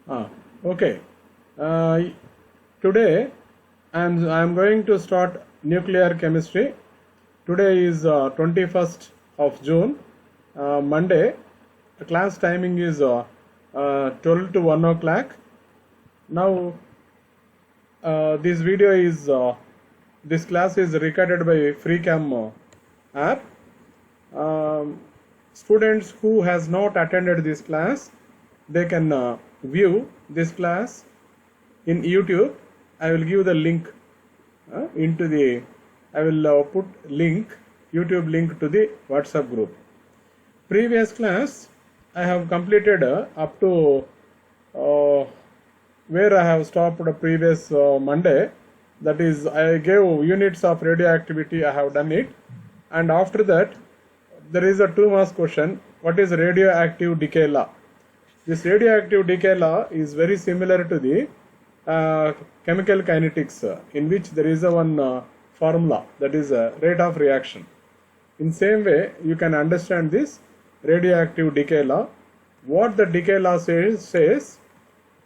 Okay. Uh, Today I am going to start nuclear chemistry. Today is 21st of June, Monday. The class timing is 12 to 1 o'clock. Now this class is recorded by FreeCam app. Um, Students who has not attended this class, they can view this class in YouTube. I will give the link I will put YouTube link to the WhatsApp group. Previous class I have completed up to where I have stopped the previous Monday. That is, I gave units of radioactivity. I have done it, and after that there is a 2 marks question. What is radioactive decay law? This radioactive decay law is very similar to the chemical kinetics, in which there is a one formula, that is rate of reaction. In same way, you can understand this radioactive decay law. What the decay law says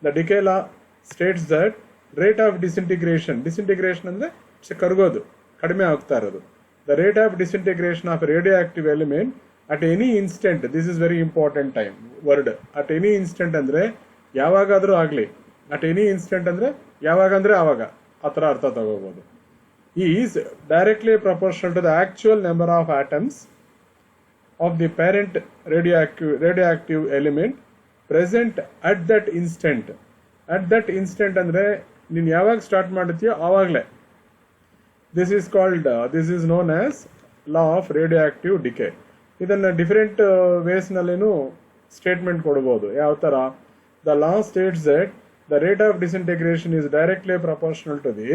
the decay law states that rate of disintegration ಅಂದ್ರೆ ಕರಗೋದು, ಕಡಿಮೆ ಆಗ್ತಾ ಇರೋದು. The rate of disintegration of a radioactive element at any instant, this is very important time word, at any instant ಅಂದ್ರೆ ಯಾವಾಗಾದರೂ ಆಗಲಿ, at any instant ಅಂದ್ರೆ ಯಾವಾಗ ಅಂದ್ರೆ ಆವಾಗ, ಆ ಥರ ಅರ್ಥ ತಗೋಬಹುದು, is directly proportional to the actual number of atoms of the parent radioactive element present at that instant. At that instant ಅಂದ್ರೆ ನೀನು ಯಾವಾಗ ಸ್ಟಾರ್ಟ್ ಮಾಡ್ತೀಯೋ ಆವಾಗಲೇ. This is known as law of radioactive decay. ಇದನ್ನ ಡಿಫರೆಂಟ್ ವೇಸ್ನಲ್ಲೇನು ಸ್ಟೇಟ್ಮೆಂಟ್ ಕೊಡಬಹುದು. ಯಾವ ಥರ? The law states that the rate of disintegration is directly proportional to the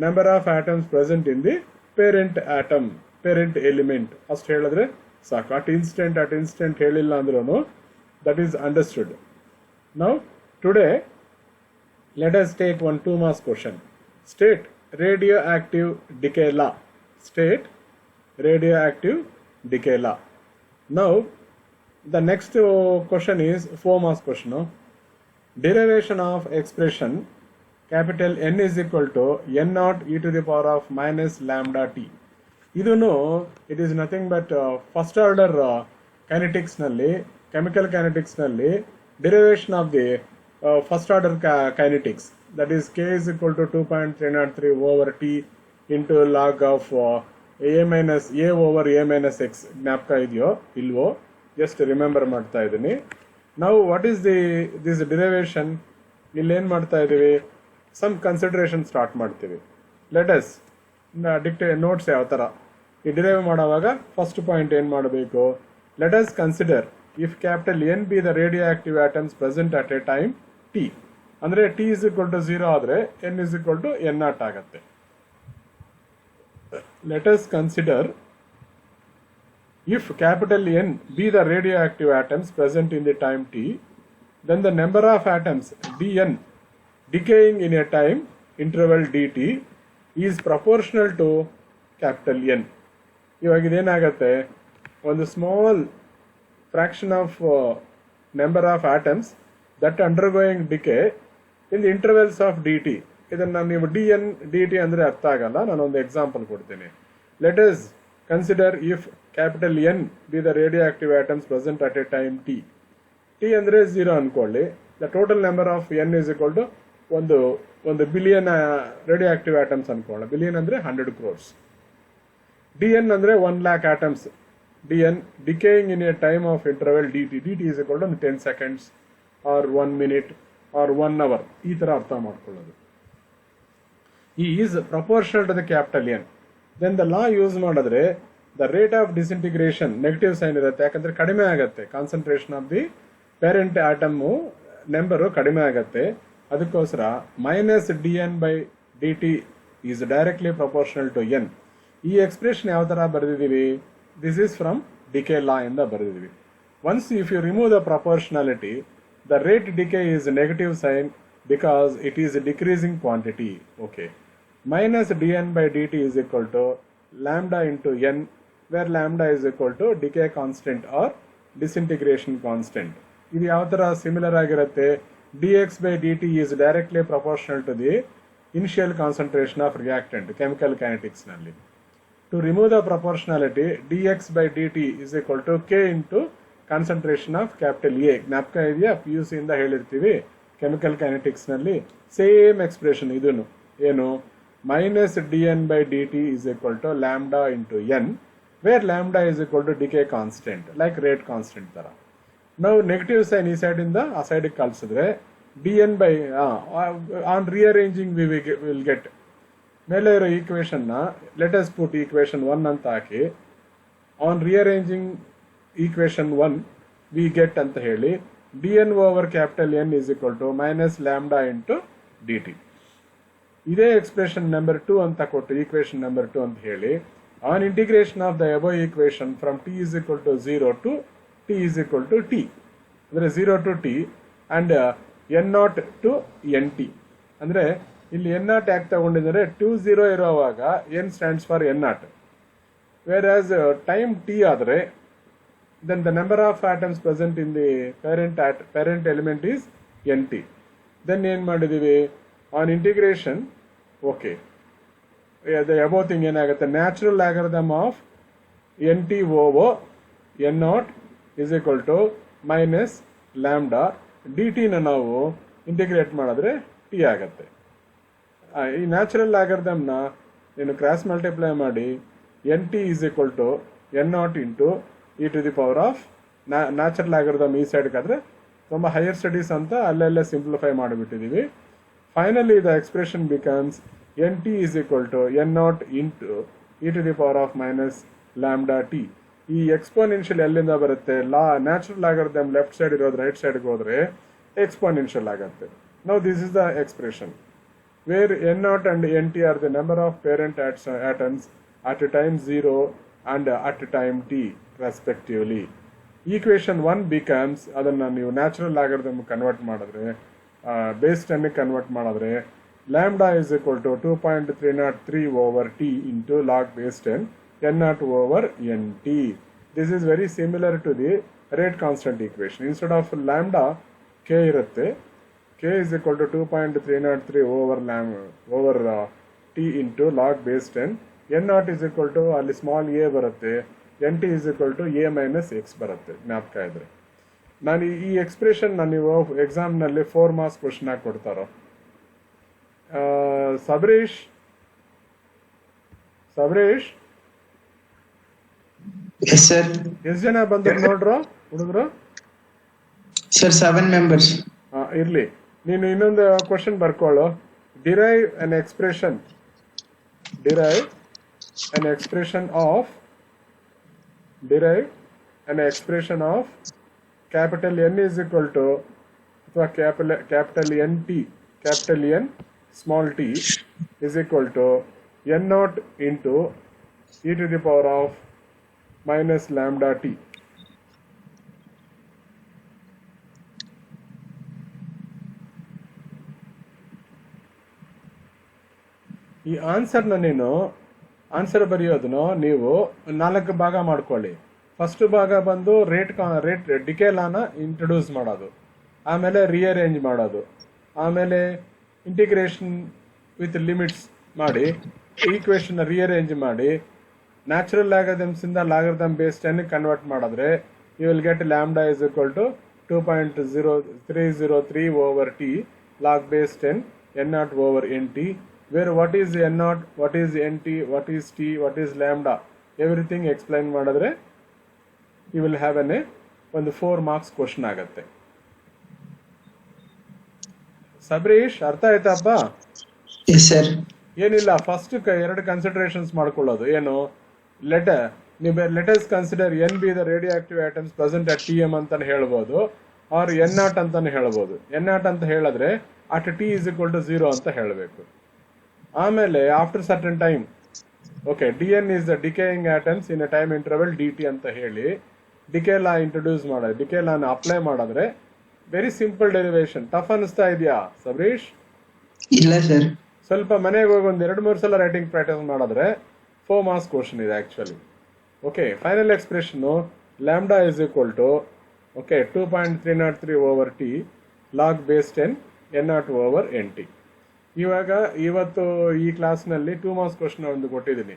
number of atoms present in the parent element. ಅಷ್ಟು ಹೇಳಿದ್ರೆ ಸಾಕು. at instant ಹೇಳಿಲ್ಲ ಅಂದ್ರೂ that is understood. Now today let us take one 2 marks question. State radioactive decay law. State radioactive decay law. Now the next question is 4 marks question. Derivation of expression capital N is equal to n naught e to the power of minus lambda t. ಇದನ್ನು it is nothing but first order kinetics ನಲ್ಲಿ, chemical kinetics ನಲ್ಲಿ derivation of the first order kinetics, that is k is equal to 2.303 over t into log of a minus a over a minus x. ಜ್ಞಾಪಕ ಇದೆಯೋ ಇಲ್ವೋ? Just remember ಮಾಡ್ತಾ ಇದ್ದೀನಿ. ನಾವು what is this derivation? ಇಲ್ಲೇನು ಮಾಡ್ತಾ ಇದ್ದೀವಿ? ಸಮ್ ಕನ್ಸಿಡರೇಷನ್ ಸ್ಟಾರ್ಟ್ ಮಾಡ್ತೀವಿ. ಲೆಟ್ ಅಸ್ ನೋಟ್ಸ್ ಯಾವ ಥರ ಈ ಡಿರೈವ್ ಮಾಡೋವಾಗ ಫಸ್ಟ್ ಪಾಯಿಂಟ್ ಏನು ಮಾಡಬೇಕು? Let us consider if capital N be the radioactive atoms present at a time T. ಅಂದರೆ ಟಿ ಇಸ್ ಈಕ್ವಲ್ ಟು 0 ಆದರೆ N is equal to N naught ಆಗುತ್ತೆ. Let us consider if capital N be the radioactive atoms present in the time t, then the number of atoms dn decaying in a time interval dt is proportional to capital N. ಇವಾಗ ಇದೇನಾಗುತ್ತೆ? ಒಂದು small fraction of number of atoms that undergoing decay in the intervals of dt. ಇದನ್ನು ನೀವು D N D T ಅಂದರೆ ಅರ್ಥ ಆಗಲ್ಲ. ನಾನೊಂದು example ಕೊಡ್ತೀನಿ. Let us consider if capital N be the radioactive atoms present at a time T. T ಅಂದರೆ 0 ಅನ್ಕೊಳ್ಳಿ. The total number of N is equal to ಒಂದು ಬಿಲಿಯನ್ ರೇಡಿಯೋಆಕ್ಟಿವ್ ಆಟಮ್ಸ್ ಅನ್ಕೊಳ್ಳಿ. Billion ಅಂದರೆ 100 crores. ಡಿ ಎನ್ ಅಂದರೆ 1 lakh atoms. D N decaying in a time of interval D T. D T is equal to 10 seconds or 1 minute or 1 hour. ಈ ಥರ ಅರ್ಥ ಮಾಡ್ಕೊಳ್ಳೋದು. E is proportional to the capital N. Then the law use ಮಾಡಿದ್ರೆ the rate of disintegration negative sign ಇರುತ್ತೆ, ಯಾಕಂದ್ರೆ ಕಡಿಮೆ ಆಗುತ್ತೆ. Concentration of the parent atom number ಕಡಿಮೆ ಆಗುತ್ತೆ. ಅದಕ್ಕೋಸ್ಕರ minus D N by D T is directly proportional to N. ಈ expression ಯಾವ ಥರ ಬರೆದಿದ್ದೀವಿ? This is from decay law ಇಂದ ಬರೆದಿದ್ದೀವಿ. Once if you remove the proportionality, the rate decay is negative sign because it is a decreasing quantity. Okay. Minus dn by dt is equal to lambda into n, where lambda is equal to decay constant or disintegration constant. ಇದು ಯಾವ ಥರ similar ಆಗಿರುತ್ತೆ? dx by dt is directly proportional to the initial concentration of reactant chemical kinetics ನಲ್ಲಿ. To remove the proportionality, dx by dt is equal to k into concentration of capital A. ಜ್ಞಾಪಕ ಇದೆಯಾ? PUC ಇಂದ ಹೇಳಿರ್ತೀವಿ chemical kinetics ನಲ್ಲಿ same expression ಇದನ್ನು ಏನು minus dn by dt is equal to lambda into n, where lambda is equal to decay constant, like rate constant ತರ. ನಾವು negative sign ಈ side ಇಂದ ಆ ಸೈಡ್ ಕಳಿಸಿದ್ರೆ dn by on rearranging we will get ಮೇಲೆ ಇರೋ equation ನ let us ಪುಟ್ equation 1 ಅಂತ ಹಾಕಿ ಆನ್ ರಿಅರೇಂಜಿಂಗ್ ಈಕ್ವೇಶನ್ 1 ವಿ ಗೆಟ್ ಅಂತ ಹೇಳಿ dn over capital n is equal to minus lambda into dt. ಇದೇ ಎಕ್ಸ್ಪ್ರೆಷನ್ ನಂಬರ್ 2 ಅಂತ ಕೊಟ್ಟು ಈಕ್ವೇಶನ್ ನಂಬರ್ 2 ಅಂತ ಹೇಳಿ on integration of the above equation from t is equal to 0 to t is equal to t, ಅಂದರೆ 0 to t and n0 to nt. ಅಂದರೆ ಇಲ್ಲಿ n0 ಯಾಕೆ ತಗೊಂಡಿದ್ದಾರೆ 2 0 ಇರುವಾಗ n stands for n0, wear as time t ಆದರೆ then the number of atoms present in the parent element is nt. then ಏನು ಮಾಡಿದೀವಿ on integration okay the above thing ಏನಾಗುತ್ತೆ natural logarithm of nt over n0 is equal to minus lambda dt ನ ನಾವು integrate ಮಾಡಿದ್ರೆ t ಆಗುತ್ತೆ. ಈ natural logarithm ನ ನೀನು ಕ್ರಾಸ್ ಮಲ್ಟಿಪ್ಲೈ ಮಾಡಿ nt is equal to n0 into e to the power of natural logarithm ಈ side ಕಾದ್ರೆ ತುಂಬ ಹೈಯರ್ ಸ್ಟಡೀಸ್ ಅಂತ ಅಲ್ಲೆಲ್ಲ ಸಿಂಪ್ಲಿಫೈ ಮಾಡಿಬಿಟ್ಟಿದ್ದೀವಿ. Finally the expression becomes nt is equal to n0 into e to the power of minus lambda t. ಈ exponential ಎಲ್ಲಿಂದ ಬರುತ್ತೆ? Natural logarithm left side ಇರೋದು ರೈಟ್ ಸೈಡ್ಗೆ ಹೋದ್ರೆ ಎಕ್ಸ್ಪೋನೆನ್ಷಿಯಲ್ ಆಗುತ್ತೆ. Now this is the expression where n0 and nt are the number of parent atoms at time 0 and at time t respectively. Equation 1 becomes, ಅದನ್ನು ನೀವು natural logarithm convert ಮಾಡಿದ್ರೆ base 10 convert ಮಾಡಿದ್ರೆ lambda is equal to 2.303 over t into log base 10 n0 over nt. This is very similar to the rate constant equation. Instead of lambda k ಇರುತ್ತೆ, k is equal to 2.303 over t into log base 10. n0 is equal to ಅಲ್ಲಿ small a ಬರುತ್ತೆ, nt is equal to a minus x ಬರುತ್ತೆ. ಜ್ಞಾಪಕ ಇದ್ರೆ ನಾನು ಈ expression ನೀವು ಎಕ್ಸಾಮ್ನಲ್ಲಿ 4 marks question ಆಗಿ ಕೊಡ್ತಾರೋ. ಸಬರೀಶ್ ಎಷ್ಟು ಜನ ಬಂದ್ರು ನೋಡ್ರು ಹುಡುಗರು? Sir 7 members. ಇರ್ಲಿ, ನೀನು ಇನ್ನೊಂದು ಕ್ವಶನ್ ಬರ್ಕೊಳ್ಳು. Derive an expression of capital N is equal to ಅಥವಾ capital NT, capital N small t is equal to n0 into e to the power of minus lambda t. ಈ ಆನ್ಸರ್ನ ನೀನು answer ಬರೆಯೋದನ್ನು ನೀವು 4 ಭಾಗ ಮಾಡ್ಕೊಳ್ಳಿ. ಫಸ್ಟ್ ಭಾಗ ಬಂದು rate DK ಲಾನ introduce ಮಾಡೋದು, ಆಮೇಲೆ ರಿಅರೇಂಜ್ ಮಾಡೋದು, ಆಮೇಲೆ ಇಂಟಿಗ್ರೇಷನ್ ವಿತ್ ಲಿಮಿಟ್ಸ್ ಮಾಡಿ ಈಕ್ವೇಶನ್ ರಿಅರೇಂಜ್ ಮಾಡಿ ನ್ಯಾಚುರಲ್ ಲಾಗರಿಥಮ್ಸ್ ಇಂದ ಲಾಗರಿಥಮ್ ಬೇಸ್ 10 ಕನ್ವರ್ಟ್ ಮಾಡಿದ್ರೆ you will get lambda is equal to 2.0303 over t log base 10 n0 over nt, where what is n0, what is nt, what is t, what is lambda, everything explain ಮಾಡಿದ್ರೆ you will have ಒಂದು 4 marks question ಆಗುತ್ತೆ. ಸಬರೀಶ್ ಅರ್ಥ ಆಯ್ತಪ್ಪ? ಏನಿಲ್ಲ, first 2 considerations ಮಾಡ್ಕೊಳ್ಳೋದು ಏನು, let's consider N be the radioactive atoms present at tm ಅಂತ ಹೇಳ್ಬೋದು, ಆರ್ n0 ಅಂತಾನೆ ಹೇಳ್ಬೋದು. n0 ಅಂತ ಹೇಳಿದ್ರೆ at t is equal to 0 ಅಂತ ಹೇಳಬೇಕು. ಆಮೇಲೆ after certain time okay dn is the decaying atoms in a time interval dt ಅಂತ ಹೇಳಿ ಡಿಕೆ ಲಾ ಇಂಟ್ರೊಡ್ಯೂಸ್ ಮಾಡೋದು, ಡಿಕೆ ಲಾನ ಅಪ್ಲೈ ಮಾಡಿದ್ರೆ ವೆರಿ ಸಿಂಪಲ್ ಡೆರಿವೇಶನ್. ಟಫ್ ಅನಿಸ್ತಾ ಇದೆಯಾ ಸಬರೀಶ್? ಇಲ್ಲ ಸರ್. ಸ್ವಲ್ಪ ಮನೆಗೆ ಹೋಗಿ ಒಂದು 2-3 ಸಲ ರೈಟಿಂಗ್ ಪ್ರಾಕ್ಟೀಸ್ ಮಾಡಿದ್ರೆ 4 ಮಾರ್ಕ್ಸ್ ಕ್ವಶನ್ ಇದೆ actually. Okay, final expression lambda is equal to okay 2.303 over t log base 10 N0/NT. ಇವಾಗ ಇವತ್ತು ಈ ಕ್ಲಾಸ್ನಲ್ಲಿ 2 ಮಾರ್ಕ್ಸ್ ಕ್ವಶನ್ ಒಂದು ಕೊಟ್ಟಿದ್ದೀನಿ.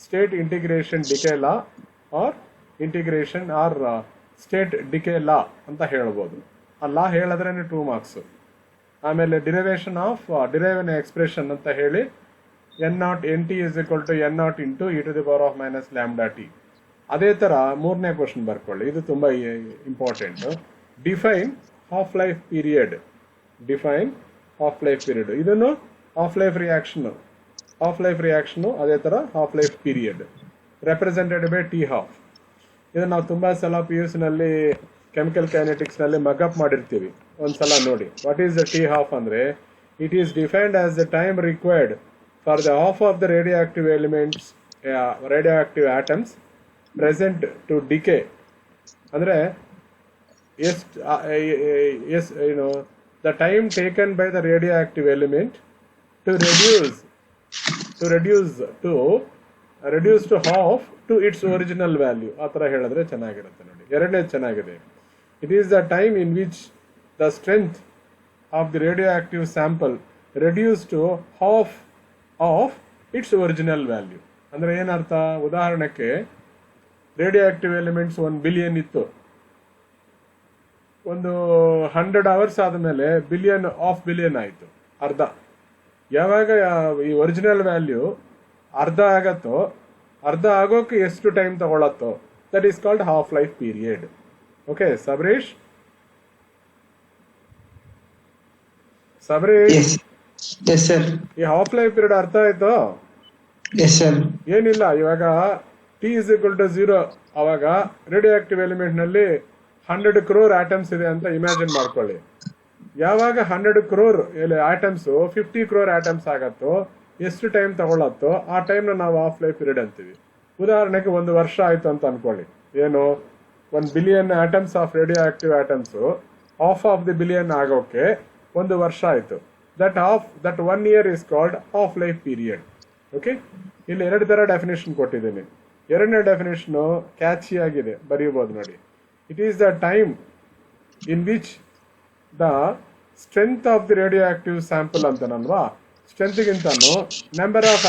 State integration decay law or integration or state decay law ಅಂತ ಹೇಳ್ಬೋದು. ಆ ಲಾ ಹೇಳಿದ್ರೇ 2 ಮಾರ್ಕ್ಸ್. ಆಮೇಲೆ ಡಿರೈವೇಷನ್ ಆಫ್ ಡಿರೈವ್ ಎಕ್ಸ್ಪ್ರೆಷನ್ ಅಂತ ಹೇಳಿ N0NT is equal to N0 into e to the power of minus lambda t. ಅದೇ ಥರ ಮೂರನೇ ಕ್ವಶನ್ ಬರ್ಕೊಳ್ಳಿ, ಇದು ತುಂಬ important. Define half life period. Define half life period, ಇದನ್ನು ಹಾಫ್ ಲೈಫ್ ರಿಯಾಕ್ಷನು ಅದೇ ಥರ half life period represented by T half. ಇದನ್ನು ನಾವು ತುಂಬ ಸಲ PUC ಕೆಮಿಕಲ್ ಕೈನೆಟಿಕ್ಸ್ನಲ್ಲಿ ಮಗಪ್ ಮಾಡಿರ್ತೀವಿ. ಒಂದ್ಸಲ ನೋಡಿ, what is the t half ಅಂದರೆ, it is defined as the time required for the half of the radioactive elements radioactive atoms present to decay. ಅಂದರೆ the time taken by the radioactive element to reduce to half to its original value. ಆ ಥರ ಹೇಳಿದ್ರೆ ಚೆನ್ನಾಗಿರುತ್ತೆ ನೋಡಿ. ಎರಡನೇದು ಚೆನ್ನಾಗಿದೆ. It is the time in which the strength of the radioactive sample reduced to half of its original value. ಅಂದರೆ ಏನರ್ಥ, ಉದಾಹರಣೆಗೆ ರೇಡಿಯೋಆಕ್ಟಿವ್ ಎಲಿಮೆಂಟ್ಸ್ 1 ಬಿಲಿಯನ್ ಇತ್ತು, ಒಂದು 100 hours ಆದಮೇಲೆ ಬಿಲಿಯನ್ ಆಯಿತು, ಅರ್ಧ. ಯಾವಾಗ ಈ ಒರಿಜಿನಲ್ ವ್ಯಾಲ್ಯೂ ಅರ್ಧ ಆಗತ್ತೋ, ಅರ್ಧ ಆಗೋಕೆ ಎಷ್ಟು ಟೈಮ್ ತಗೊಳತ್ತೋ, that is called half life period. Okay Sabarish? ಈ ಹಾಫ್ ಲೈಫ್ ಪೀರಿಯಡ್ ಅರ್ಥ ಆಯ್ತು? ಏನಿಲ್ಲ, ಇವಾಗ T is equal to 0 ಅವಾಗ ರೇಡಿಯೋಆಕ್ಟಿವ್ ಎಲಿಮೆಂಟ್ ನಲ್ಲಿ 100 crore ಆಟಮ್ಸ್ ಇದೆ ಅಂತ ಇಮ್ಯಾಜಿನ್ ಮಾಡ್ಕೊಳ್ಳಿ. ಯಾವಾಗ 100 crore ಆಟಮ್ಸ್ 50 crore ಆಟಮ್ಸ್ ಆಗತ್ತೋ, ಎಷ್ಟು ಟೈಮ್ ತಗೊಳತ್ತೋ ಆ ಟೈಮ್ನ ನಾವು ಹಾಫ್ ಲೈಫ್ ಪೀರಿಯಡ್ ಅಂತೀವಿ. ಉದಾಹರಣೆಗೆ 1 ವರ್ಷ ಆಯ್ತು ಅಂತ ಅನ್ಕೊಳ್ಳಿ. ಏನು, 1 billion atoms of radioactive atoms half of the billion ಆಗೋಕೆ 1 ವರ್ಷ ಆಯ್ತು. That 1 year is called half life period. Okay, ಇಲ್ಲಿ 2 ಥರ ಡೆಫಿನೇಷನ್ ಕೊಟ್ಟಿದ್ದೀನಿ. ಎರಡನೇ ಡೆಫಿನೇಷನ್ ಕ್ಯಾಚಿ ಆಗಿದೆ, ಬರೀಬಹುದು ನೋಡಿ. It is the time in which the strength of the radioactive sample ಅಂತನಲ್ವಾ, ಸ್ಟ್ರೆಂತ್ಗಿಂತನೂ number of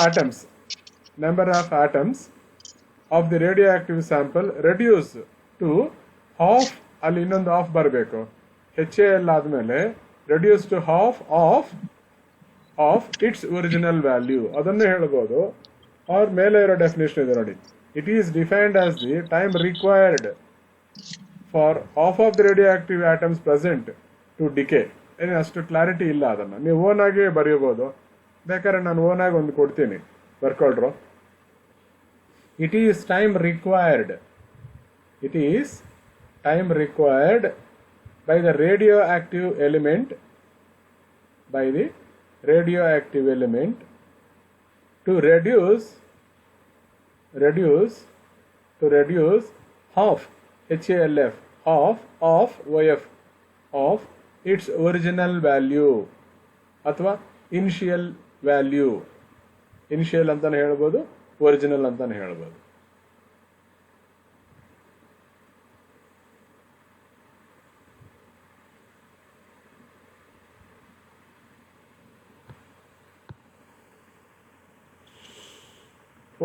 atoms of the radioactive sample reduce to half, ಅಲ್ಲಿ ಇನ್ನೊಂದು ಹಾಫ್ ಬರಬೇಕು, HAL ಆದಮೇಲೆ reduce to half of its original value, ಅದನ್ನು ಹೇಳ್ಬೋದು. ಅವ್ರ ಮೇಲೆ ಇರೋ ಡೆಫಿನೇಷನ್ ಇದೆ ನೋಡಿ. It is defined as the time required for half of the radioactive atoms present to decay. ಏನು ಅಷ್ಟು ಕ್ಲಾರಿಟಿ ಇಲ್ಲ, ಅದನ್ನು ನೀವು ಓನ್ ಆಗಿ ಬರೆಯಬಹುದು. ಬೇಕಾದ್ರೆ ನಾನು ಓನ್ ಆಗಿ ಒಂದು ಕೊಡ್ತೀನಿ, ಬರ್ಕೊಳ್ರು. It is time required by the radioactive element to reduce half HALF, half of OF of its original value ಅಥವಾ ಇನಿಷಿಯಲ್ ವ್ಯಾಲ್ಯೂ. ಇನಿಷಿಯಲ್ ಅಂತಾನೆ ಹೇಳ್ಬೋದು, ಒರಿಜಿನಲ್ ಅಂತಾನೆ ಹೇಳ್ಬೋದು.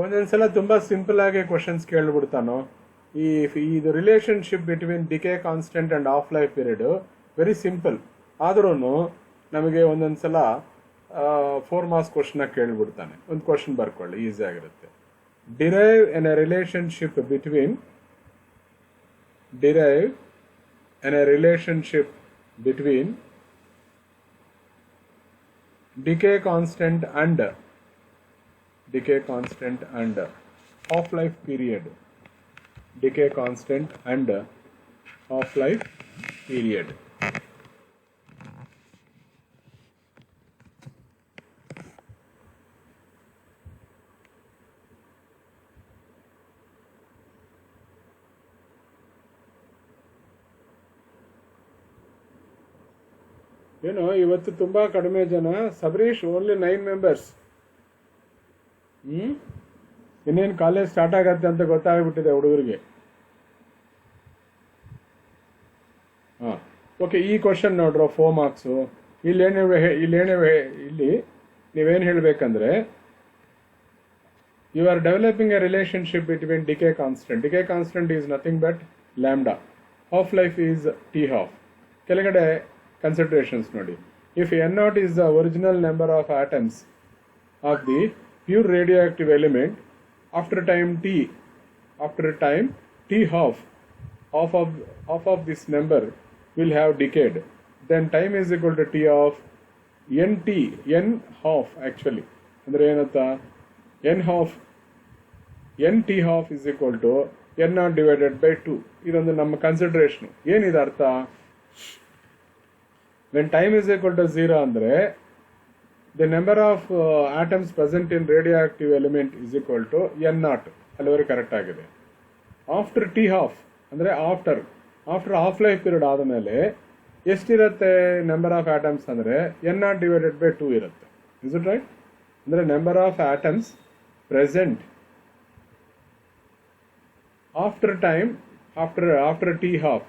ಒಂದೊಂದ್ಸಲ ತುಂಬ ಸಿಂಪಲ್ ಆಗಿ ಕ್ವಶನ್ಸ್ ಕೇಳ್ಬಿಡ್ತಾನೋ. ಇದು relationship between decay constant and half life period very simple. ಆದ್ರೂ ನಮಗೆ ಒಂದೊಂದ್ಸಲ 4 ಮಾರ್ಕ್ಸ್ ಕ್ವಶನ್ ಕೇಳ್ಬಿಡ್ತಾನೆ. ಒಂದು ಕ್ವಶನ್ ಬರ್ಕೊಳ್ಳಿ, ಈಸಿ ಆಗಿರುತ್ತೆ. Derive an a relationship between decay constant and half-life period. Decay constant and half-life period. ಏನು ಇವತ್ತು ತುಂಬಾ ಕಡಿಮೆ ಜನ. ಸಬರೀಶ್, ಓನ್ಲಿ 9 members. ಇನ್ನೇನು ಕಾಲೇಜ್ ಸ್ಟಾರ್ಟ್ ಆಗತ್ತೆ ಅಂತ ಗೊತ್ತಾಗ್ಬಿಟ್ಟಿದೆ ಹುಡುಗರಿಗೆ. ಓಕೆ, ಈ ಕ್ವಶನ್ ನೋಡ್ರೋ 4 ಮಾರ್ಕ್ಸು. ಇಲ್ಲಿ ನೀವೇನು ಹೇಳಬೇಕಂದ್ರೆ, you are developing a relationship between decay constant. Decay constant is nothing but lambda. Half life is t half. ಕೆಳಗಡೆ considerations ನೋಡಿ. If n0 is the original number of atoms of the pure radioactive element, after time t half of this number will have decayed, then time is equal to t of n half actually. ಅಂದ್ರೆ ಏನಂತ, nt half is equal to n0 divided by 2. ಇದೊಂದು ನಮ್ಮ consideration. ಏನಿದೆ ಅರ್ಥ? when time is equal to 0 ಅಂದ್ರೆ the number of atoms present in radioactive element is equal to n0. ಅಲ್ಲಿವರೆಗೆ correct ಆಗಿದೆ. After t half ಅಂದ್ರೆ ಆಫ್ಟರ್ ಹಾಫ್ ಲೈಫ್ ಪೀರಿಯಡ್ ಆದಮೇಲೆ ಎಷ್ಟಿರುತ್ತೆ ನಂಬರ್ ಆಫ್ ಆಟಮ್ಸ್ ಅಂದರೆ n0 divided by 2 ಇರುತ್ತೆ. Is it right? ಅಂದರೆ number of atoms present after time after t half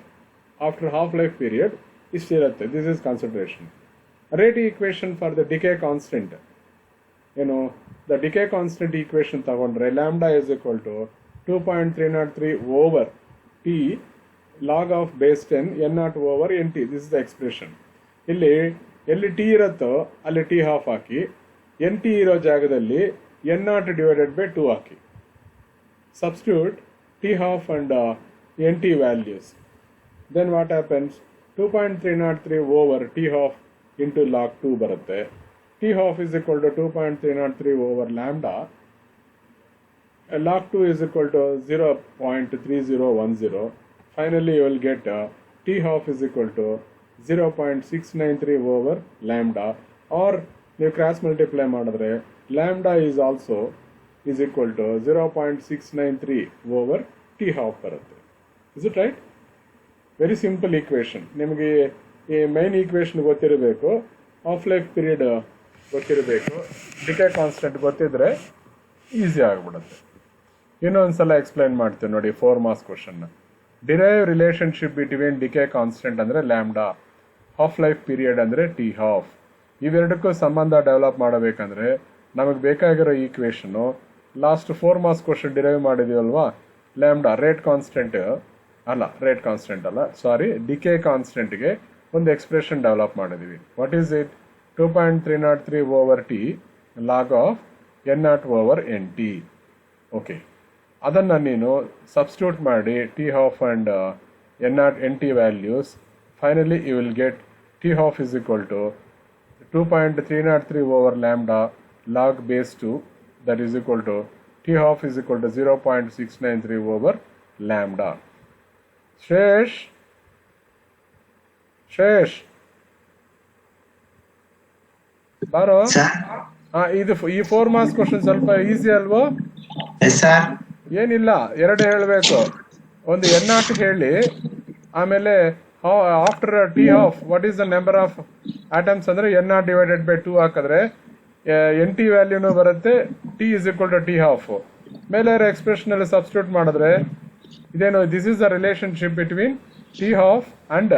after half life period ಇಷ್ಟಿರುತ್ತೆ. This is consideration. Rate equation for the decay constant ಏನು, the decay constant equation ತಗೊಂಡ್ರೆ lambda is equal to 2.303 over t log of base 10 n0 over nt. This is the expression. ಎಲ್ಲಿ t ಇರುತ್ತೋ ಅಲ್ಲಿ t half ಹಾಕಿ, nt ಇರೋ ಜಾಗದಲ್ಲಿ n0 divided by 2 hockey. Substitute t half and nt values. Then what happens? 2.303 over t half into log 2 ಬರುತ್ತೆ. t half is equal to 2.303 over lambda. Log 2 is equal to 0.3010. Finally, you will get t half is equal to 0.693 over lambda, or you cross multiply ಮಾಡಿದ್ರೆ lambda is also is equal to 0.693 over t half ಬರುತ್ತೆ. Is it right? Very simple equation. ನಿಮಗೆ ಈ main equation ಗೊತ್ತಿರಬೇಕು, half life period ಗೊತ್ತಿರಬೇಕು, decay constant ಗೊತ್ತಿದ್ರೆ easy ಆಗಿಬಿಡುತ್ತೆ. ಇನ್ನೊಂದ್ಸಲ explain ಮಾಡ್ತೇವೆ ನೋಡಿ 4 ಮಾರ್ಕ್ಸ್ ಕ್ವಶನ್ನ. Derive relationship between decay constant ಅಂದರೆ ಲ್ಯಾಂಬ್ಡಾ, ಹಾಫ್ ಲೈಫ್ ಪೀರಿಯಡ್ ಅಂದರೆ ಟಿ ಹಾಫ್. ಇವೆರಡಕ್ಕೂ ಸಂಬಂಧ ಡೆವಲಪ್ ಮಾಡಬೇಕಂದ್ರೆ ನಮಗೆ ಬೇಕಾಗಿರೋ ಈಕ್ವೇಷನ್ನು ಲಾಸ್ಟ್ 4 ಮಾರ್ಕ್ಸ್ ಕ್ವಶನ್ ಡಿರೈವ್ ಮಾಡಿದೀವಲ್ವಾ, ಲ್ಯಾಂಬ್ಡಾ ರೇಟ್ ಕಾನ್ಸ್ಟೆಂಟ್ ಅಲ್ಲ, ಡಿಕೇ ಕಾನ್ಸ್ಟೆಂಟ್ಗೆ ಒಂದು ಎಕ್ಸ್ಪ್ರೆಷನ್ ಡೆವಲಪ್ ಮಾಡಿದ್ದೀವಿ. What is it? 2.303 over T log of n0 over nt. Okay, ಅದನ್ನು ನೀನು ಸಬ್ಸ್ಟಿಟ್ಯೂಟ್ ಮಾಡಿ t half and n0 nt values. Finally you will get t half is equal to 2.303 over lambda log base 2, that is equal to t half is equal to 0.693 over lambda. Shresh ಬಾರೋ. ಇದು ಈ 4 marks question ಸ್ವಲ್ಪ easy ಅಲ್ವೋ? ಏನಿಲ್ಲ, 2 ಹೇಳಬೇಕು. ಒಂದು n0 ಹೇಳಿ, ಆಮೇಲೆ after T half what is the number of atoms ಅಂದರೆ n0 ಡಿವೈಡೆಡ್ ಬೈ 2 ಹಾಕಿದ್ರೆ nt ವ್ಯಾಲ್ಯೂನು ಬರುತ್ತೆ, t is equal to t half. ಮೇಲೆ ಎಕ್ಸ್ಪ್ರೆಷನ್ ಅಲ್ಲಿ ಸಬ್ಸ್ಟಿಟ್ಯೂಟ್ ಮಾಡಿದ್ರೆ ಇದೇನು, this is the relationship between t half and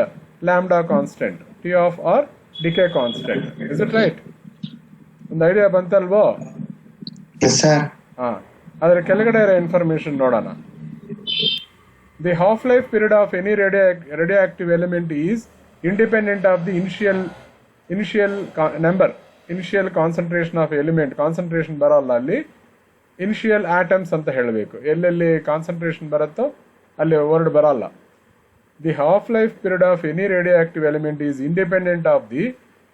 lambda constant, t half or decay constant. Is it right? ಒಂದು idea ಬಂತಲ್ವೋ? ಅದರ ಕೆಳಗಡೆ ಇರೋ ಇನ್ಫಾರ್ಮೇಶನ್ ನೋಡೋಣ. The half life period of any radioactive element is independent of the initial concentration of element. Concentration ಬರೋಲ್ಲ ಅಲ್ಲಿ, initial atoms ಅಂತ ಹೇಳಬೇಕು. ಎಲ್ಲೆಲ್ಲಿ ಕಾನ್ಸಂಟ್ರೇಷನ್ ಬರುತ್ತೋ ಅಲ್ಲಿ ವರ್ಡ್ ಬರಲ್ಲ. The half life period of any radioactive element is independent of the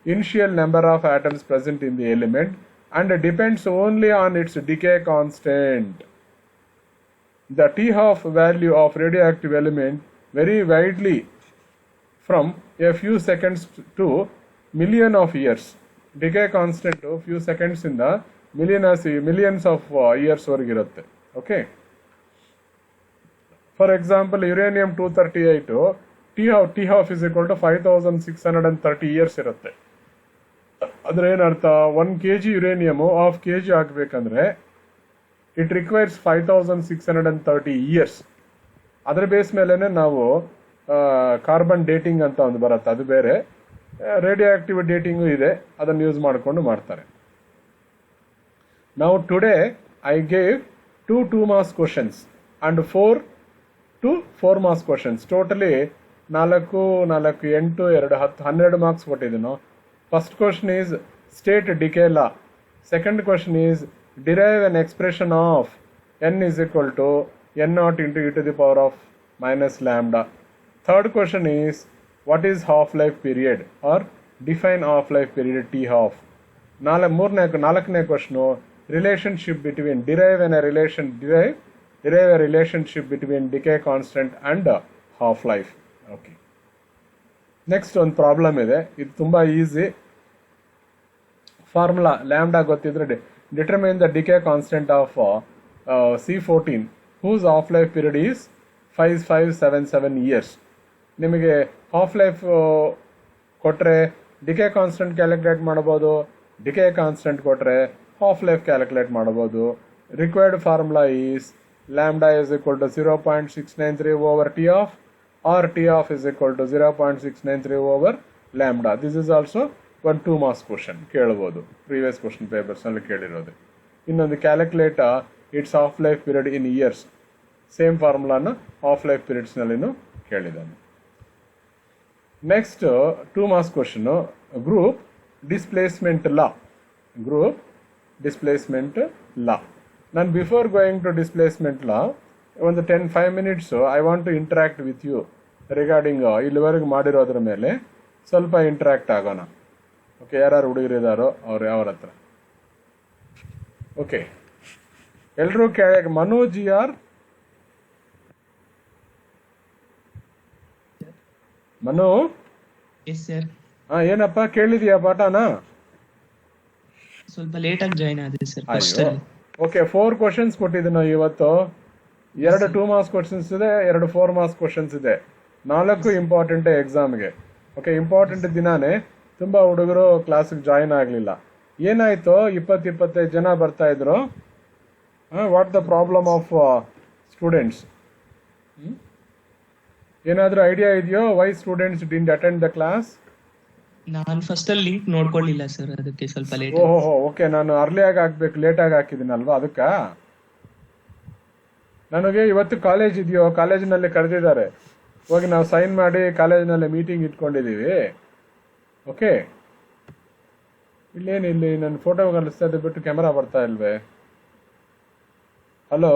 initial number of atoms present in the element and depends only on its decay constant. The T half value of radioactive element vary widely from a few seconds to million of years. Decay constant to few seconds in the millions of years ವರೆಗಿರುತ್ತೆ. Okay. For example, uranium 238 T half is equal to 5630 years ಇರುತ್ತೆ. ಅಂದ್ರೆ ಏನರ್ಥ, 1 kg ಯುರೇನಿಯಮು half kg ಆಗಬೇಕಂದ್ರೆ it requires 5630 years. ಅದರ base ಮೇಲೆನೆ ನಾವು carbon dating ಅಂತ ಒಂದು ಬರುತ್ತೆ, ಅದು ಬೇರೆ. ರೇಡಿಯೋ ಆಕ್ಟಿವ್ ಡೇಟಿಂಗು ಇದೆ, ಅದನ್ನು ಯೂಸ್ ಮಾಡಿಕೊಂಡು ಮಾಡ್ತಾರೆ. Now today I gave 2 marks questions and 4 marks questions. Totally 4, 4, 8, 2, 10, 12 marks ಕೊಟ್ಟಿದ್ದೀನೋ. First question is state decay law. Second question is derive an expression of n is equal to n naught into e to the power of minus lambda. Third question is what is half-life period or define half-life period T half. ನಾಲ್ಕನೇ question relationship between derive a relationship between decay constant and half-life. Okay. Next ಒಂದು problem ಇದೆ, ಇದು ತುಂಬಾ easy. Formula lambda ಗೊತ್ತಿದ್ರೆ determine the decay constant of C14 whose half-life period is 5577 years. ನಿಮಗೆ half life ಕೊಟ್ಟರೆ decay constant calculate ಮಾಡ್ಬೋದು, decay constant ಕೊಟ್ಟರೆ half life calculate ಮಾಡ್ಬೋದು. Required formula is lambda is equal to 0.693 over T half or T half is equal to 0.693 over lambda. This is also 2 marks question ಕೇಳ್ಬೋದು, previous question ಪೇಪರ್ಸ್ನಲ್ಲಿ ಕೇಳಿರೋದು. ಇನ್ನೊಂದು calculate its half life period in years, same ಫಾರ್ಮುಲಾನ half life ಪೀರಿಯಡ್ಸ್ನಲ್ಲಿನೂ ಕೇಳಿದ್ದಾನೆ. Next 2 marks question group displacement law. Group displacement law. ನಾನು before going to displacement law ಒಂದು 5 minutes I want to interact with you regarding ಇಲ್ಲಿವರೆಗೆ ಮಾಡಿರೋದ್ರ ಮೇಲೆ ಸ್ವಲ್ಪ interact ಆಗೋಣ. ಓಕೆ, ಯಾರು ಹುಡುಗರಿದ್ದಾರೋ ಅವ್ರು ಯಾವ್ರ ಹತ್ರ. ಓಕೆ, ಎಲ್ಲರೂ Manoj or Manu? Yes sir. ಏನಪ್ಪ ಕೇಳಿದೀಯಾ ಪಾಠನ? ಸ್ವಲ್ಪ ಲೇಟ್ ಆಗಿ ಜಾಯಿನ್ ಆದ್ರೆ ಸರ್ ಫಸ್ಟ್ ಅಲ್ಲಿ. ಓಕೆ, 4 ಕ್ವಶನ್ಸ್ ಕೊಟ್ಟಿದ್ದೀನಿ ಇವತ್ತು. 2 2 marks ಕ್ವಶನ್ಸ್ ಇದೆ, 2 4 marks ಕ್ವಶನ್ಸ್ ಇದೆ. 4 ಇಂಪಾರ್ಟೆಂಟ್ ಎಕ್ಸಾಮ್ಗೆ. ಓಕೆ, ಇಂಪಾರ್ಟೆಂಟ್ ದಿನಾನೇ ತುಂಬಾ ಹುಡುಗರು ಕ್ಲಾಸಿಗೆ ಜಾಯಿನ್ ಆಗಲಿಲ್ಲ. ಏನಾಯ್ತು, 20-25 ಜನ ಬರ್ತಾ ಇದ್ರು. What the problem of students? ಏನಾದರೂ ಐಡಿಯಾ ಇದೆಯೋ why students didn't attend the class? ನಾನು ಫಸ್ಟ್ ಅಲ್ಲಿ ಲಿಂಕ್ ನೋಡ್ಕೊಳ್ಳಿಲ್ಲ ಸರ್, ಅದಕ್ಕೆ ಸ್ವಲ್ಪ ಲೇಟ್. ಓಹೋ, ಓಕೆ, ನಾನು ಅರ್ಲಿಯಾಗಿ ಹಾಕ್ಬೇಕು, ಲೇಟಾಗಿ ಹಾಕಿದ್ದೀನಲ್ವಾ ಅದಕ್ಕ. ನನಗೆ ಇವತ್ತು ಕಾಲೇಜ್ ಇದೆಯೋ, ಕಾಲೇಜಿನಲ್ಲಿ ಕರೆದಿದ್ದಾರೆ, ಹೋಗಿ ನಾವು ಸೈನ್ ಮಾಡಿ ಕಾಲೇಜಿನಲ್ಲಿ ಮೀಟಿಂಗ್ ಇಟ್ಕೊಂಡಿದ್ದೀವಿ. ಓಕೆ, ಇಲ್ಲಿ ನನ್ನ ಫೋಟೋ ಕಳಿಸ್ತಾ ಇದ್ದೆ ಬಿಟ್ಟು ಕ್ಯಾಮರಾ ಬರ್ತಾ ಇಲ್ವೇ? ಹಲೋ.